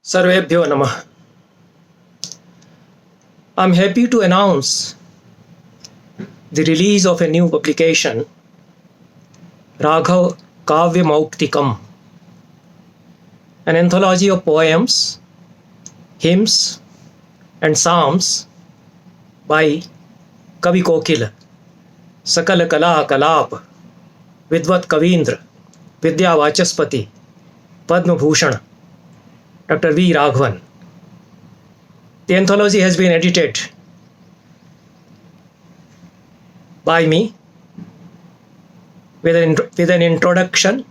Sarvebhyo Namah. I'm happy to announce the release of a new publication, Raghav Kavyamauktikam, an anthology of poems, hymns, and psalms by Kavikokila, Sakala Kala Kalap, Vidvat Kavindra, Vidya Vachaspati, Padmabhushan Dr. V. Raghavan. The anthology has been edited by me with an introduction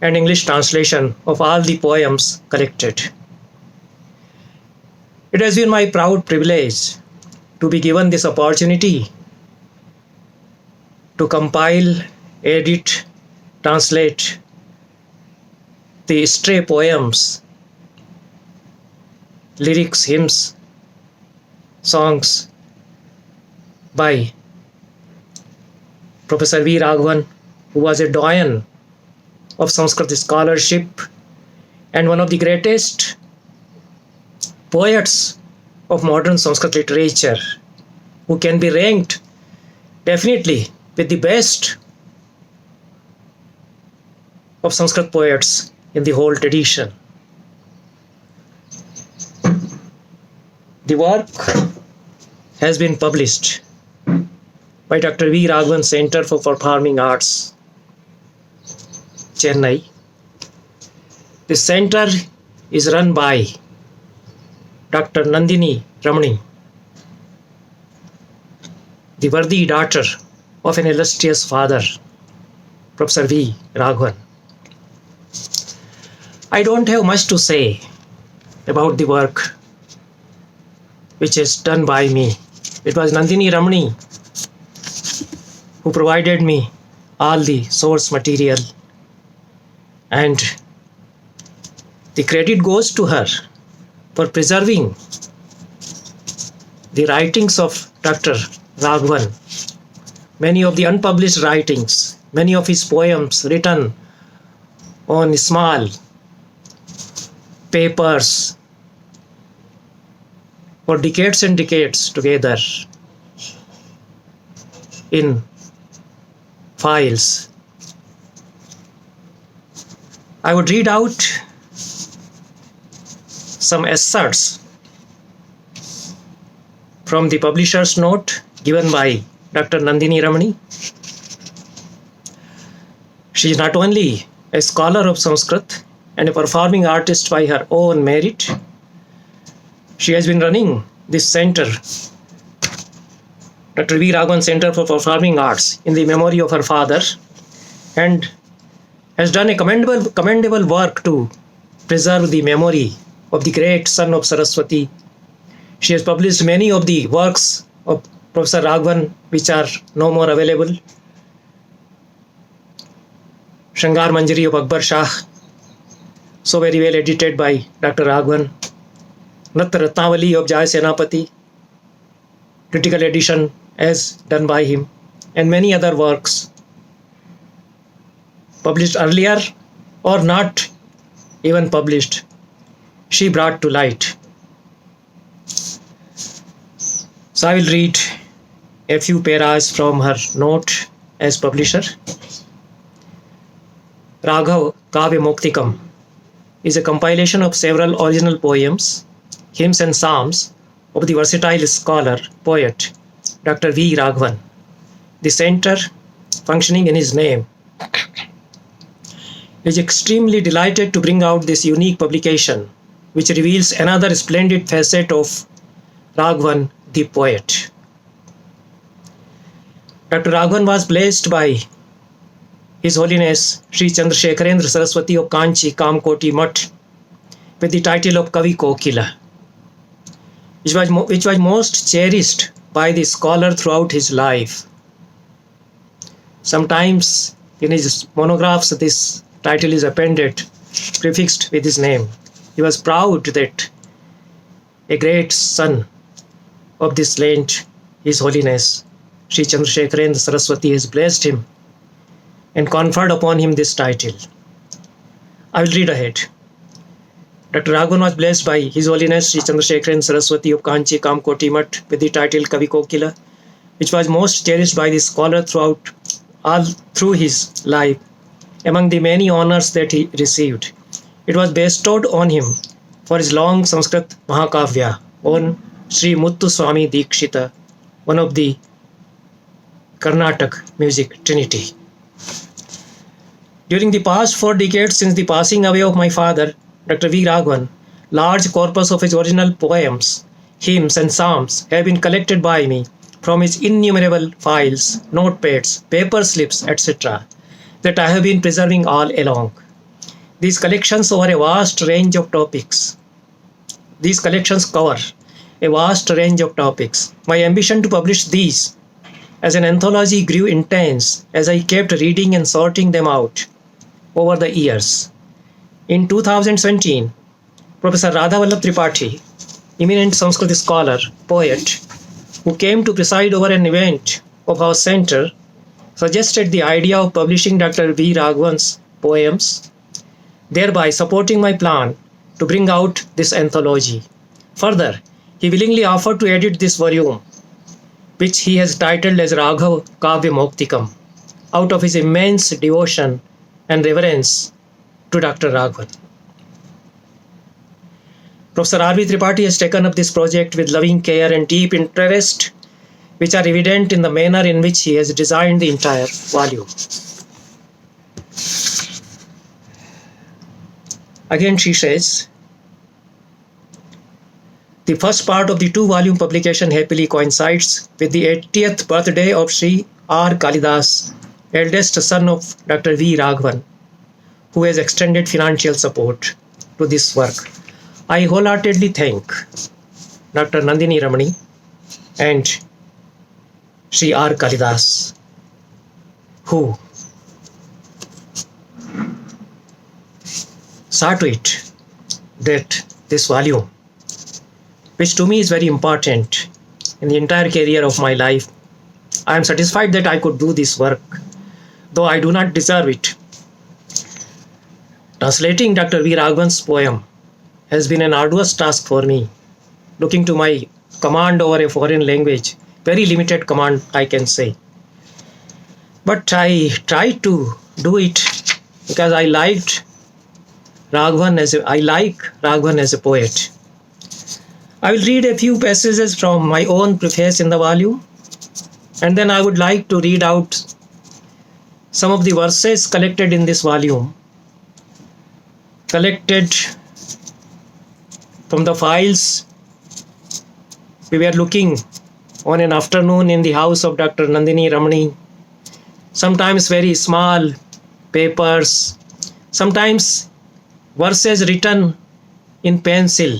and English translation of all the poems collected. It has been my proud privilege to be given this opportunity to compile, edit, translate the stray poems, lyrics, hymns, songs by Professor V. Raghavan, who was a doyen of Sanskrit scholarship and one of the greatest poets of modern Sanskrit literature, who can be ranked definitely with the best of Sanskrit poets in the whole tradition. The work has been published by Dr. V. Raghavan Center for Performing Arts, Chennai. The center is run by Dr. Nandini Ramani, the worthy daughter of an illustrious father, Professor V. Raghavan. I don't have much to say about the work which is done by me. It was Nandini Ramani who provided me all the source material, and the credit goes to her for preserving the writings of Dr. Raghavan. Many of the unpublished writings, many of his poems written on small papers for decades and decades together in files. I would read out some excerpts from the publisher's note given by Dr. Nandini Ramani. She is not only a scholar of Sanskrit and a performing artist by her own merit. She has been running this center, Dr. V. Raghavan Center for Performing Arts, in the memory of her father, and has done a commendable work to preserve the memory of the great son of Saraswati. She has published many of the works of Professor Raghavan which are no more available. Shangar Manjari of Akbar Shah, so very well edited by Dr. Raghavan. Ratnavali of Jai Senapati, critical edition as done by him, and many other works published earlier or not even published, she brought to light. So I will read a few paras from her note as publisher. Raghav Kavyamauktikam is a compilation of several original poems, hymns and psalms of the versatile scholar, poet, Dr. V. Raghavan. The center, functioning in his name, is extremely delighted to bring out this unique publication, which reveals another splendid facet of Raghavan, the poet. Dr. Raghavan was blessed by His Holiness Sri Chandrasekharendra Saraswati of Kanchi Kamkoti Mutt with the title of Kavikokila, which was most cherished by the scholar throughout his life. Sometimes in his monographs this title is appended, prefixed with his name. He was proud that a great son of this land, His Holiness Sri Chandrasekharendra Saraswati, has blessed him and conferred upon him this title. I will read ahead. Dr. Raghavan was blessed by His Holiness Sri Chandrasekharan Saraswati of Kanchi Kamkoti Mutt with the title Kavikokila, which was most cherished by the scholar all through his life. Among the many honors that he received, it was bestowed on him for his long Sanskrit Mahakavya on Sri Muttu Swami Dikshita, one of the Karnataka music trinity. During the past 4 decades since the passing away of my father, Dr. V. Raghavan, large corpus of his original poems, hymns and psalms have been collected by me from his innumerable files, notepads, paper slips, etc. that I have been preserving all along. These collections cover a vast range of topics. My ambition to publish these as an anthology grew intense as I kept reading and sorting them out over the years. In 2017, Professor Radhavallabh Tripathi, eminent Sanskrit scholar, poet, who came to preside over an event of our center, suggested the idea of publishing Dr. V. Raghavan's poems, thereby supporting my plan to bring out this anthology. Further, he willingly offered to edit this volume, which he has titled as Raghav Kavya Moktikam, out of his immense devotion and reverence to Dr. Raghavan. Professor R.V. Tripathi has taken up this project with loving care and deep interest, which are evident in the manner in which he has designed the entire volume. Again, she says, the first part of the 2-volume publication happily coincides with the 80th birthday of Sri R. Kalidas, eldest son of Dr. V. Raghavan, who has extended financial support to this work. I wholeheartedly thank Dr. Nandini Ramani and Sri R. Kalidas, who saw to it that this volume, which to me is very important in the entire career of my life, I am satisfied that I could do this work, though I do not deserve it. Translating Dr. V. Raghavan's poem has been an arduous task for me, looking to my command over a foreign language, very limited command I can say. But I tried to do it because I like Raghavan as a poet. I will read a few passages from my own preface in the volume, and then I would like to read out some of the verses collected in this volume, collected from the files we were looking on an afternoon in the house of Dr. Nandini Ramani. Sometimes very small papers, sometimes verses written in pencil,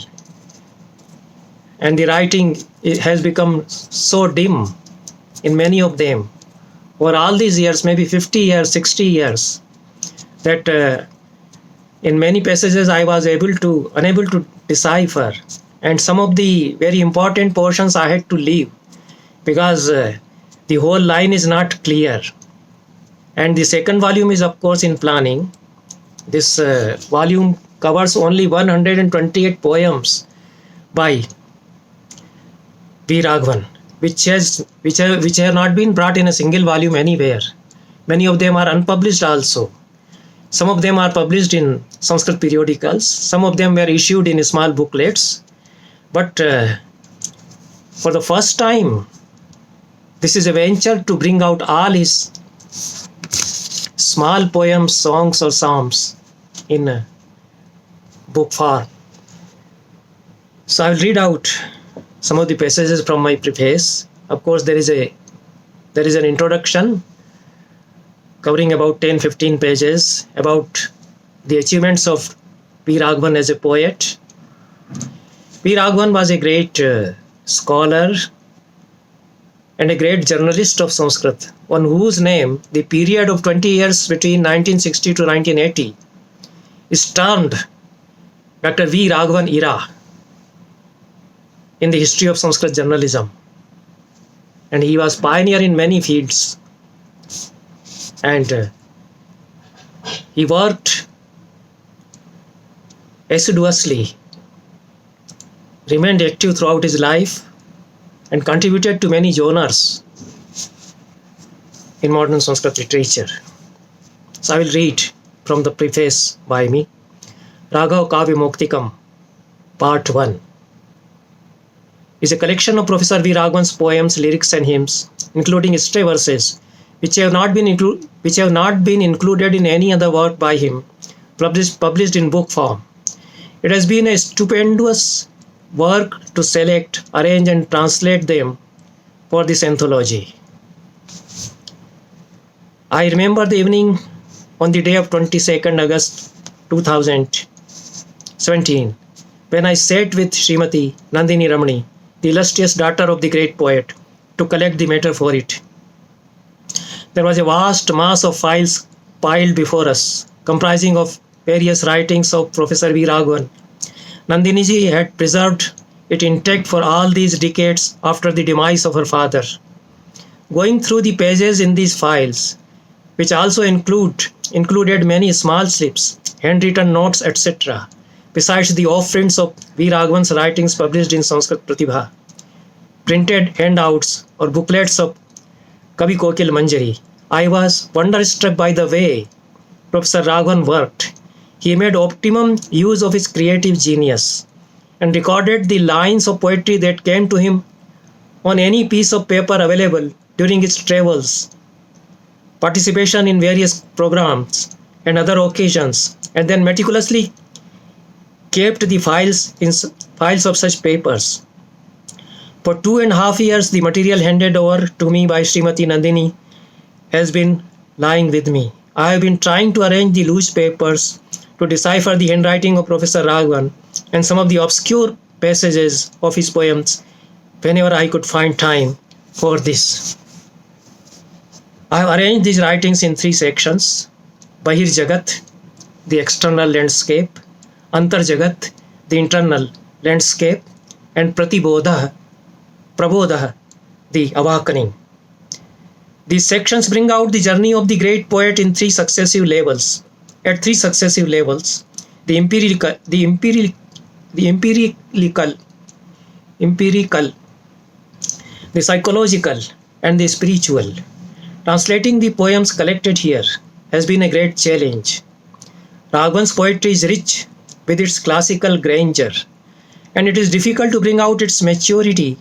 and the writing has become so dim in many of them over all these years, maybe 50 years, 60 years, that in many passages I was unable to decipher, and some of the very important portions I had to leave because the whole line is not clear. And the second volume is of course in planning. This volume covers only 128 poems by V. Raghavan, which have not been brought in a single volume anywhere. Many of them are unpublished also. Some of them are published in Sanskrit periodicals. Some of them were issued in small booklets. But for the first time, this is a venture to bring out all his small poems, songs or psalms in book form. So I will read out some of the passages from my preface. Of course, there is an introduction covering about 10-15 pages about the achievements of V. Raghavan as a poet. V. Raghavan was a great scholar and a great journalist of Sanskrit, on whose name the period of 20 years between 1960 to 1980 is termed Dr. V. Raghavan era in the history of Sanskrit journalism. And he was pioneer in many fields. And he worked assiduously, remained active throughout his life, and contributed to many genres in modern Sanskrit literature. So I will read from the preface by me. Raghav Kavikokila Part 1 is a collection of Professor V. Raghavan's poems, lyrics and hymns, including stray verses, which have not been included in any other work by him, published in book form. It has been a stupendous work to select, arrange and translate them for this anthology. I remember the evening on the day of 22nd August 2017 when I sat with Srimati Nandini Ramani, the illustrious daughter of the great poet, to collect the matter for it. There was a vast mass of files piled before us, comprising of various writings of Professor V. Raghavan. Nandiniji had preserved it intact for all these decades after the demise of her father. Going through the pages in these files, which also included many small slips, handwritten notes, etc., besides the offprints of V. Raghavan's writings published in Sanskrit Pratibha, printed handouts or booklets of Kavikokila Manjari, I was wonderstruck by the way Professor Raghavan worked. He made optimum use of his creative genius and recorded the lines of poetry that came to him on any piece of paper available during his travels, participation in various programs and other occasions, and then meticulously kept the files of such papers. For 2.5 years, the material handed over to me by Srimati Nandini has been lying with me. I have been trying to arrange the loose papers to decipher the handwriting of Professor Raghavan and some of the obscure passages of his poems whenever I could find time for this. I have arranged these writings in 3 sections: Bahir Jagat, the external landscape; Antar Jagat, the internal landscape; and Prabodha, the awakening. These sections bring out the journey of the great poet in 3 successive levels. At 3 successive levels: the empirical, the psychological, and the spiritual. Translating the poems collected here has been a great challenge. Raghavan's poetry is rich with its classical grandeur, and it is difficult to bring out its maturity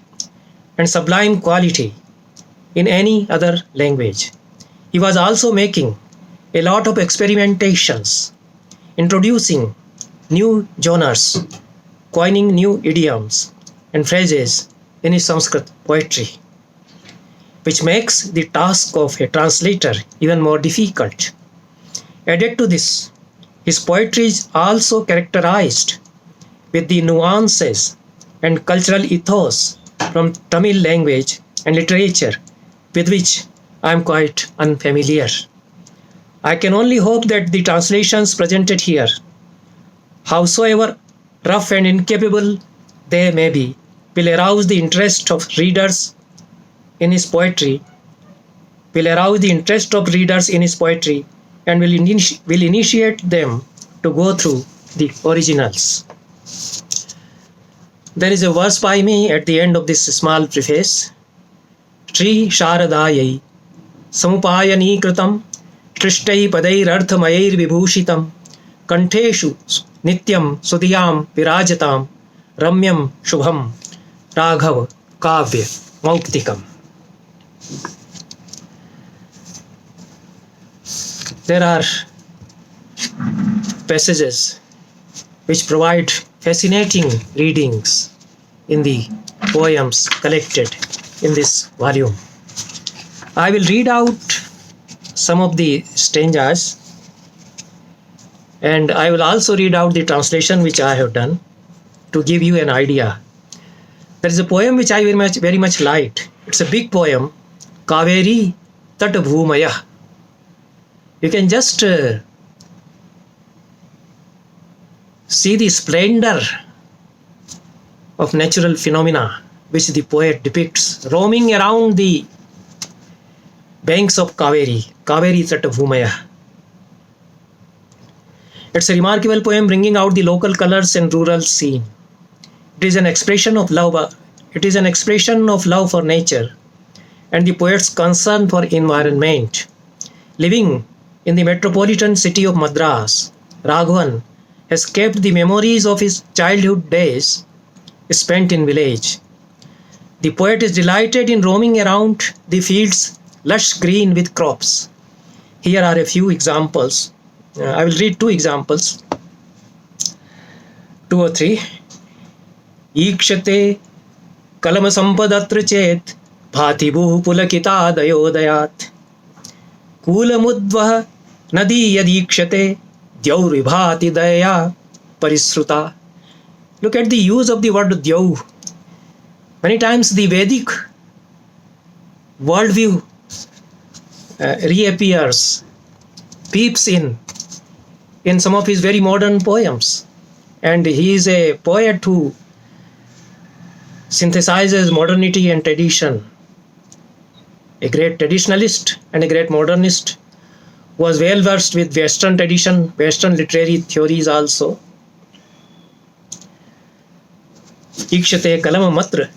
and sublime quality in any other language. He was also making a lot of experimentations, introducing new genres, coining new idioms and phrases in his Sanskrit poetry, which makes the task of a translator even more difficult. Added to this, his poetry is also characterized with the nuances and cultural ethos from Tamil language and literature with which I am quite unfamiliar. I can only hope that the translations presented here, howsoever rough and incapable they may be, will arouse the interest of readers in his poetry, and will initiate them to go through the originals. There is a verse by me at the end of this small preface. Shri Sharadayai Samupayanīkratam Trishtai Padairarthamayair Vibhushitam Kanteshu Nityam Sudiyam Virajatam Ramyam Shubham Raghav Kavya Mauktikam. There are passages which provide fascinating readings in the poems collected in this volume. I will read out some of the stanzas, and I will also read out the translation which I have done to give you an idea. There is a poem which I very much liked. It's a big poem, Kaveri Tat Bhumaya. You can just see the splendor of natural phenomena which the poet depicts roaming around the banks of Kaveri Tat Bhumaya. It's a remarkable poem bringing out the local colors and rural scene. It is an expression of love. It is an expression of love for nature and the poet's concern for environment. Living in the metropolitan city of Madras, Raghavan has kept the memories of his childhood days spent in village. The poet is delighted in roaming around the fields lush green with crops. Here are a few examples. I will read two examples. 2 or 3. ईक्षते कलमसम्पदत्र चेत् भाति भूः पुलकितादयोदयात् कूलमुद्वह नदी यदीक्षते द्यौर्विभाति दयया परिसृता. Look at the use of the word Dyau. Many times the Vedic worldview reappears, peeps in some of his very modern poems. And he is a poet who synthesizes modernity and tradition. A great traditionalist and a great modernist, was well versed with Western tradition, Western literary theories also. ईक्षते कलममत्र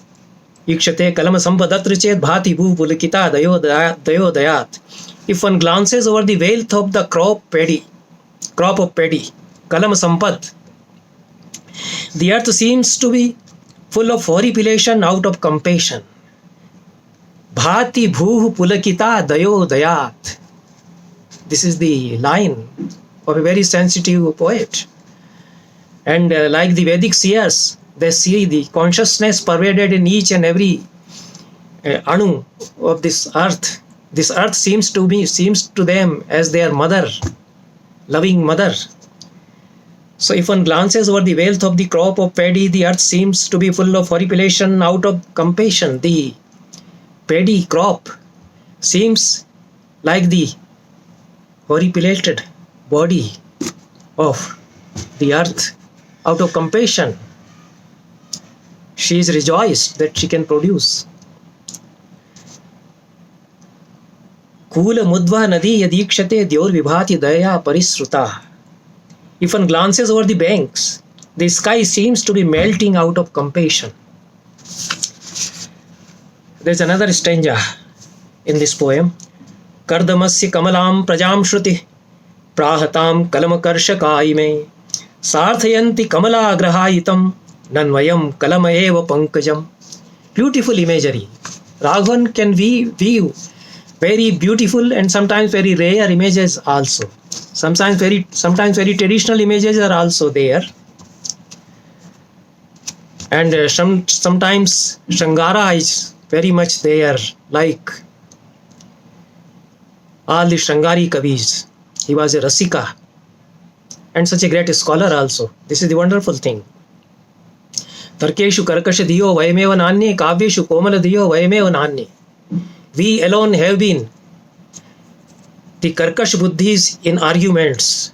ईक्षते कलमसम्पदत्र चेत् भाति भूः Pulkita दयोदयात्. If one glances over the wealth of the crop of paddy, kalam sampad, the earth seems to be full of horripilation out of compassion. Bhati bhuh pulakita dayodayat. This is the line of a very sensitive poet. And like the Vedic seers, they see the consciousness pervaded in each and every anu of this earth. This earth seems to them as their mother, loving mother. So if one glances over the wealth of the crop of paddy, the earth seems to be full of horripilation out of compassion. The paddy crop seems like the horripilated body of the earth out of compassion. She is rejoiced that she can produce. Kula mudva nadi yadikshate dyor vibhati daya parisruta. If one glances over the banks, the sky seems to be melting out of compassion. There is another stanza in this poem. Kardamasya kamalam prajam shruti prahatam kalamakarshaka ime sarthayanti kamala agrahayitam nanvayam kalama eva pankajam. Beautiful imagery. Raghavan can weave very beautiful and sometimes very rare images also. Sometimes very traditional images are also there. And sometimes Shangara is very much there, like all the Shangari Kavis. He was a Rasika and such a great scholar also. This is the wonderful thing. Tarkeshu karkasha diyo vayameva nanye kavyeshu komala diyo vayameva nanye. We alone have been the karkash buddhis in arguments.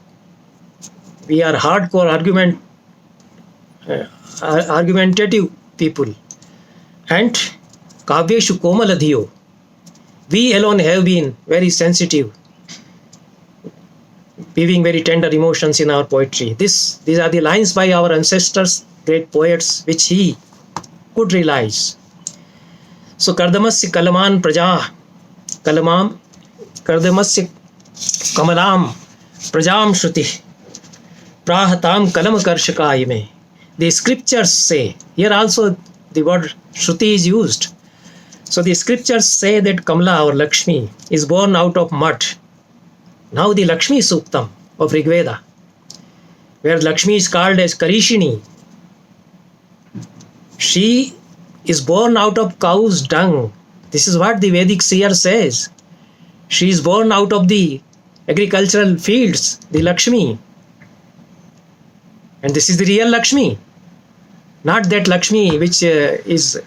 We are hardcore argumentative people. And kavyeshu komala diyo. We alone have been very sensitive, weaving very tender emotions in our poetry. These are the lines by our ancestors, great poets, which he could realize. So kardamasya kalaman praja kalamam kardamasya kamalam prajam shruti prahatam kalamakarshaka ime. The scriptures say, here also the word shruti is used. So the scriptures say that Kamala or Lakshmi is born out of mud. Now the Lakshmi Suktam of Rigveda, where Lakshmi is called as Karishini, she is born out of cow's dung. This is what the Vedic seer says. She is born out of the agricultural fields, the Lakshmi. And this is the real Lakshmi, not that Lakshmi which is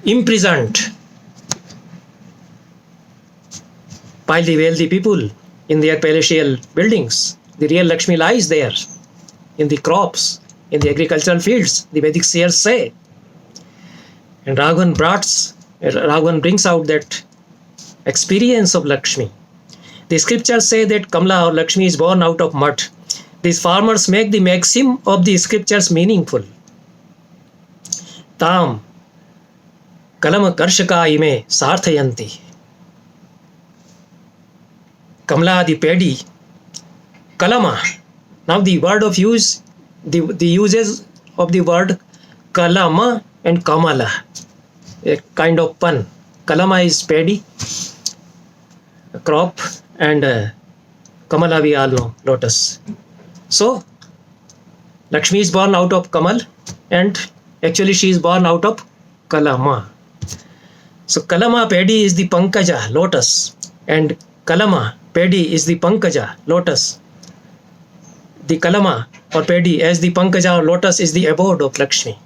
imprisoned by the wealthy people in their palatial buildings. The real Lakshmi lies there in the crops, in the agricultural fields, the Vedic seers say. And Raghavan brings out that experience of Lakshmi. The scriptures say that Kamala or Lakshmi is born out of mud. These farmers make the maxim of the scriptures meaningful. Tam kalama karshaka ime sarthayanti. Kamla the paddy. Kalama. Now the word of use, the uses of the word kalama and kamala. A kind of pun. Kalama is paddy, crop, and kamala we all know, lotus. So Lakshmi is born out of Kamal, and actually she is born out of Kalama. So Kalama paddy is the Pankaja, lotus, and Kalama paddy is the Pankaja, lotus. The Kalama or paddy as the Pankaja or lotus is the abode of Lakshmi.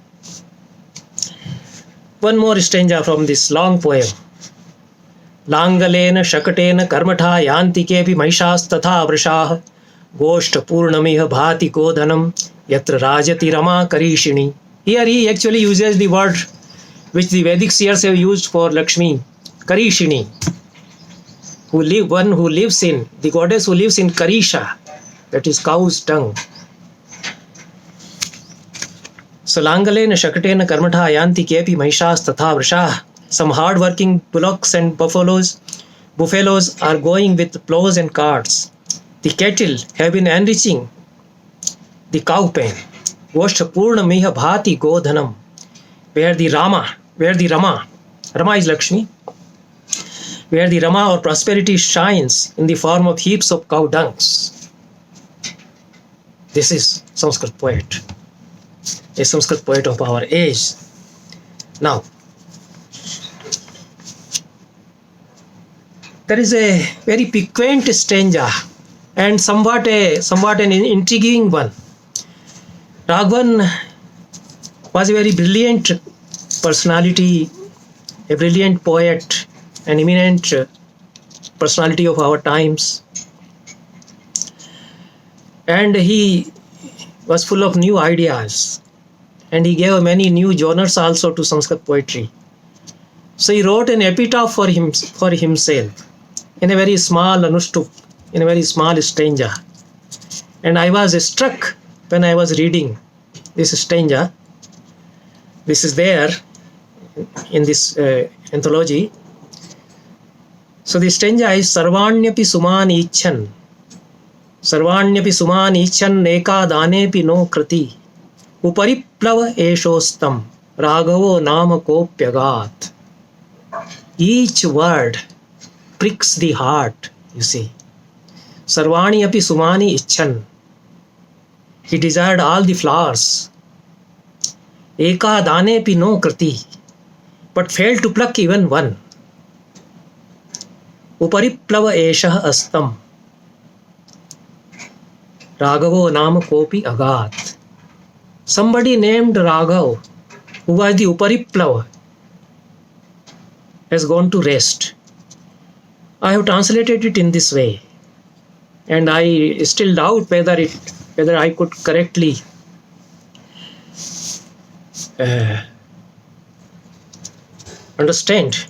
One more stanza from this long poem. Langalena shakatena karmatha yanti kepi mahishas tatha vrishah goshta purnamiha bhati kodhanam yatra rajati rama karishini. Here he actually uses the word which the Vedic seers have used for Lakshmi, Karishini, one who lives in, the goddess who lives in Karisha, that is cow's tongue. So Langalena shakatena karmatha yanti kepi mahishas tatha vrishah. Some hard-working bullocks and buffaloes are going with plows and carts. The cattle have been enriching the cow pen. Voshtha purna miha bhati godhanam. Where the Rama is Lakshmi, where the Rama or prosperity shines in the form of heaps of cow dungs. This is Sanskrit poet, a Sanskrit poet of our age. Now, there is a very piquant stanza and somewhat an intriguing one. Raghavan was a very brilliant personality, a brilliant poet, an eminent personality of our times. And he was full of new ideas, and he gave many new genres also to Sanskrit poetry. So he wrote an epitaph for himself in a very small anushtup, in a very small stanza. And I was struck when I was reading this stanza. This is there in this anthology. So the stanza is Sarvanyapi Sumani Ichan. Sarvanyapi Sumani Ichan Neka Danepi no Krati. Upariplava Eshostam. Raghavo Nama Kopyagat. Each word pricks the heart, you see. Sarvani api sumani ichan. He desired all the flowers. Eka dane pi no krati. But failed to pluck even one. Upariplava eshah astam. Raghavo nama kopi agat. Somebody named Raghav, who was the Upariplava, has gone to rest. I have translated it in this way, and I still doubt whether I could correctly understand.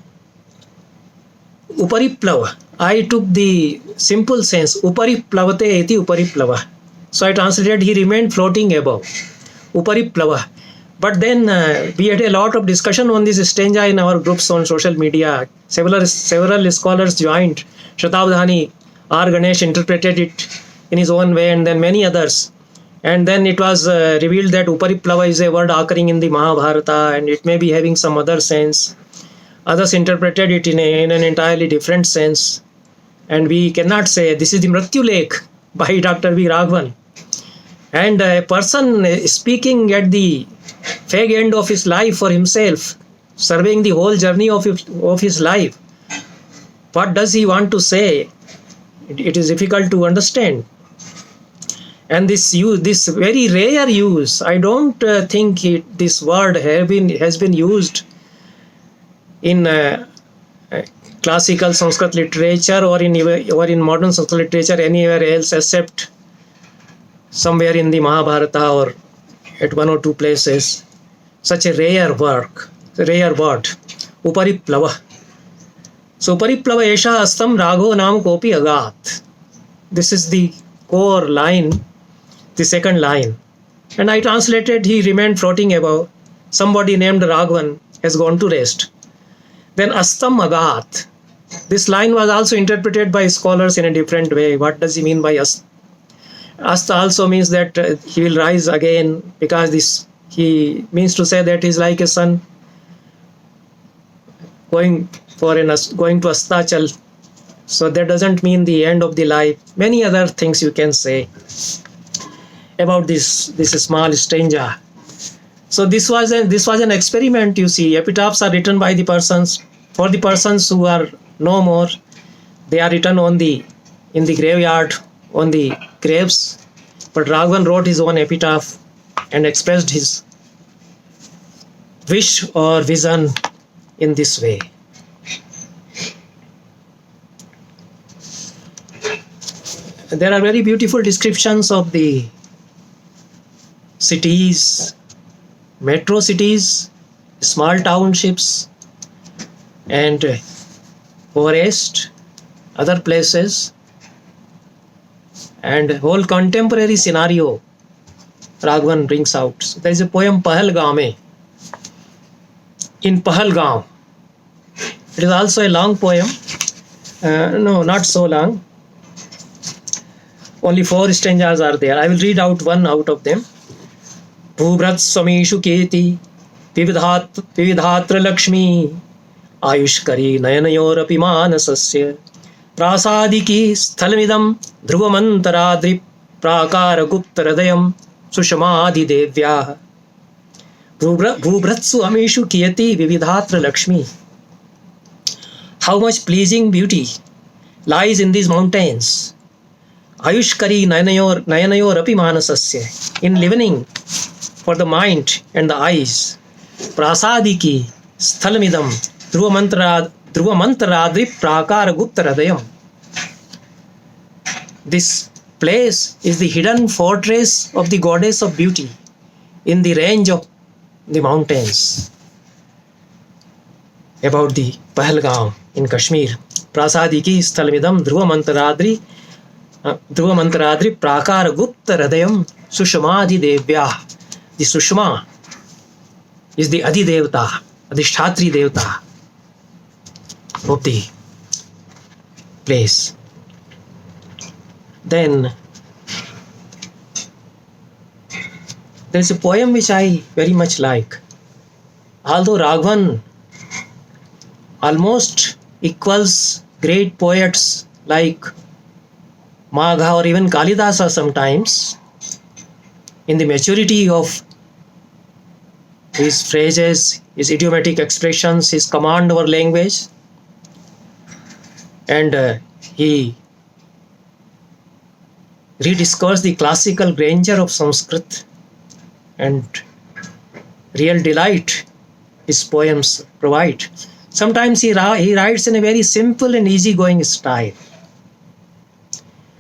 Upariplava. I took the simple sense. Upariplavate iti upariplava. So I translated, he remained floating above. Upariplava. But then we had a lot of discussion on this stanza in our groups on social media. Several scholars joined. Shatabdhani, R. Ganesh interpreted it in his own way, and then many others. And then it was revealed that Upariplava is a word occurring in the Mahabharata, and it may be having some other sense. Others interpreted it in an entirely different sense. And we cannot say this is the Mrityu Lake by Dr. V. Raghavan. And a person speaking at the fag end of his life for himself, surveying the whole journey of his life. What does he want to say? It is difficult to understand. And this very rare use, I don't think this word has been used in classical Sanskrit literature or in modern Sanskrit literature anywhere else except somewhere in the Mahabharata or at one or two places. Such a rare word, Upariplava. So Upariplava Esha Astam Ragho Nam Kopi Agat. This is the core line the second line. And I translated, he remained floating above. Somebody named Raghavan has gone to rest. Then Astam Agat. This line was also interpreted by scholars in a different way. What does he mean by Asta? Asta also means that he will rise again, because this he means to say that he is like a sun going to Astachal. So that doesn't mean the end of the life. Many other things you can say about this small stranger. So this was an experiment. You see, epitaphs are written by the persons, for the persons who are no more. They are written in the graveyard, on the graves. But Raghavan wrote his own epitaph and expressed his wish or vision in this way. There are very beautiful descriptions of the cities, metro cities, small townships, and forest, other places, and whole contemporary scenario Raghavan brings out. So there is a poem Pahalgam. In Pahalgam, it is also a long poem. No, not so long. Only 4 stanzas are there. I will read out one out of them. Bhubrat Swamishu Keti Vividhatra Lakshmi Ayushkari Nayanayorapi Manasasya Prasadiki Sthalamidam Dhruvamantaradri Prakara Guptaradayam Sushamadi Devya Bhubratsu Amishu Kiyati Vividhatra Lakshmi. How much pleasing beauty lies in these mountains. Ayushkari Nayanayor Api Manasasya. In living for the mind and the eyes. Prasadiki Sthalamidam Dhruvamantaradri Prakara Guptaradayam. This place is the hidden fortress of the goddess of beauty in the range of the mountains. About the Pahalgam in Kashmir. Prasadiki Sthalamidam Dhruvamantaradri Prakara Guptaradayam Sushamadi Devya. The Sushma is the Adi Devata, Adhishthatri Devata of the place. Then there is a poem which I very much like. Although Raghavan almost equals great poets like Magha or even Kalidasa sometimes in the maturity of his phrases, his idiomatic expressions, his command over language, and he rediscovers the classical grandeur of Sanskrit and real delight his poems provide. Sometimes he writes in a very simple and easygoing style,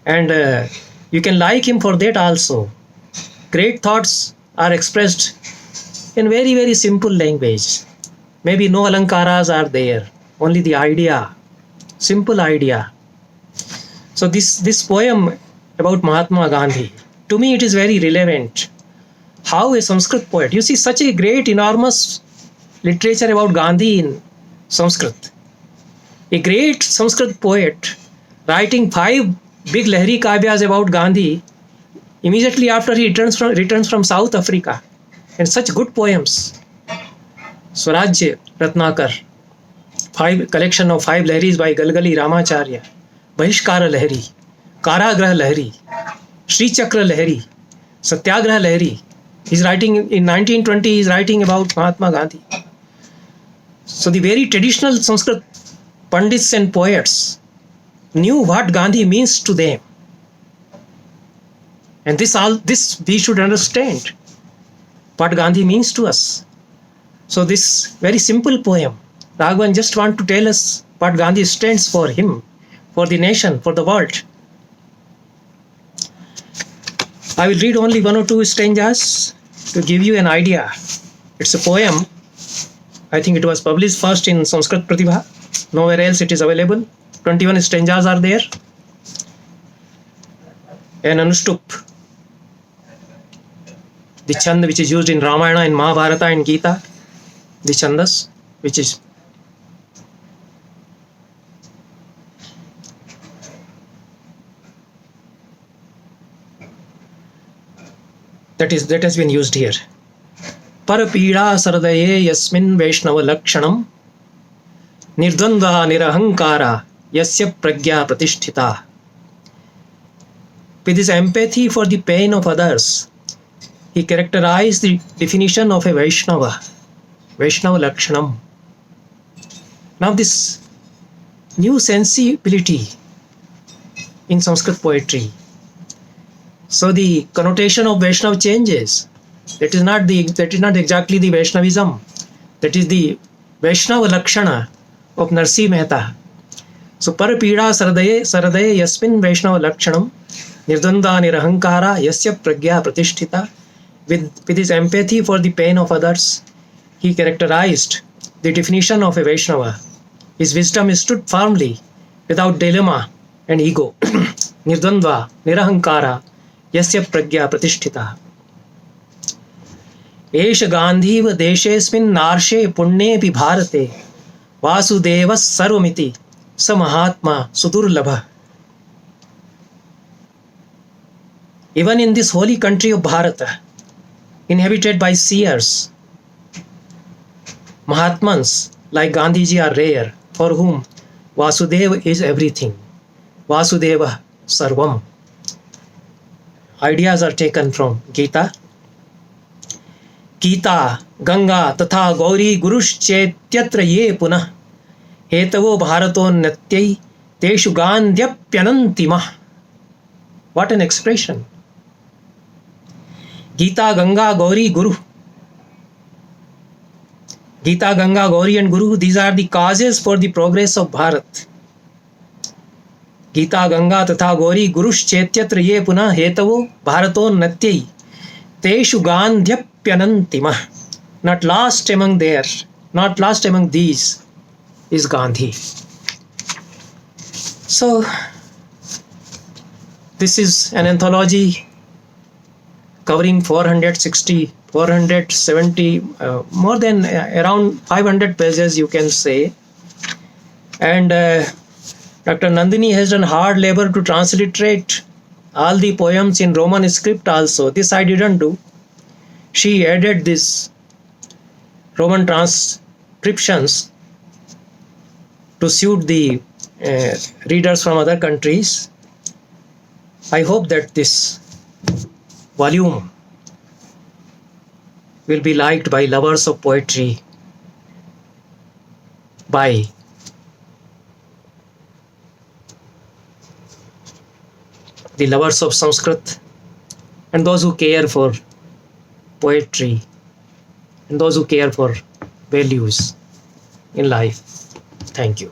and you can like him for that also. Great thoughts are expressed in very, very simple language. Maybe no alankaras are there, only the idea, simple idea. So this poem about Mahatma Gandhi, to me it is very relevant. How a Sanskrit poet, you see such a great, enormous literature about Gandhi in Sanskrit. A great Sanskrit poet writing 5 big Lahiri Kavyas about Gandhi immediately after he returns from South Africa. And such good poems. Swarajya Ratnakar, collection of 5 Laharis by Galgali Ramacharya, Bahishkara Lahari, Karagrah Lahari, Sri Chakra Lahari, Satyagrah Lahari. He's writing in 1920, he's writing about Mahatma Gandhi. So the very traditional Sanskrit Pandits and poets knew what Gandhi means to them. And this we should understand. What Gandhi means to us. So this very simple poem, Raghavan just want to tell us what Gandhi stands for him, for the nation, for the world. I will read only 1 or 2 stanzas to give you an idea. It's a poem. I think it was published first in Sanskrit Pratibha. Nowhere else it is available. 21 stanzas are there. An Anushtup. the chand which is used in Ramayana and Mahabharata and Gita, the chandas, which is that has been used here. Parapida sardaye yasmin Vaishnava lakshanam nirdvandva nirahankara yasya pragya pratisthita. With his empathy for the pain of others, he characterized the definition of a Vaishnava lakshanam. Now this new sensibility in Sanskrit poetry. So the connotation of Vaishnava changes. That is not exactly the Vaishnavism. That is the Vaishnava Lakshana of Narsi Mehta. So Parapida saradaye yasmin Vaishnava Lakshanam nirdvanda nirahankara yasya pragya pratisthita. With his empathy for the pain of others, he characterized the definition of a Vaishnava. His wisdom stood firmly, without dilemma and ego. Nirdvandva nirahankara yasya pragya pratisthita. Esha Gandhiva deshesmin narshe punnepi bharate vasudeva sarvamiti sa mahatma sudurlabha. Even in this holy country of Bharata, inhabited by seers, Mahatmans like Gandhiji are rare, for whom Vasudeva is everything. Vasudeva Sarvam. Ideas are taken from Gita. Gita, Ganga, Tatha, Gauri, Gurushchetyatra ye punah hetavo bharato natyai teshu gandhyapyanantima. What an expression. Gita, Ganga, Gauri, Guru. Gita, Ganga, Gauri and Guru, these are the causes for the progress of Bharat. Gita, Ganga, Tatha, Gauri, Gurushchetyatra ye punah hetavo bharato natyai teshu gandhyapyanantima. Not last among these is Gandhi. So this is an anthology covering 470, more than around 500 pages, you can say. And Dr. Nandini has done hard labor to transliterate all the poems in Roman script also. This I didn't do. She added this Roman transcriptions to suit the readers from other countries. I hope that this volume will be liked by lovers of poetry, by the lovers of Sanskrit, and those who care for poetry, and those who care for values in life. Thank you.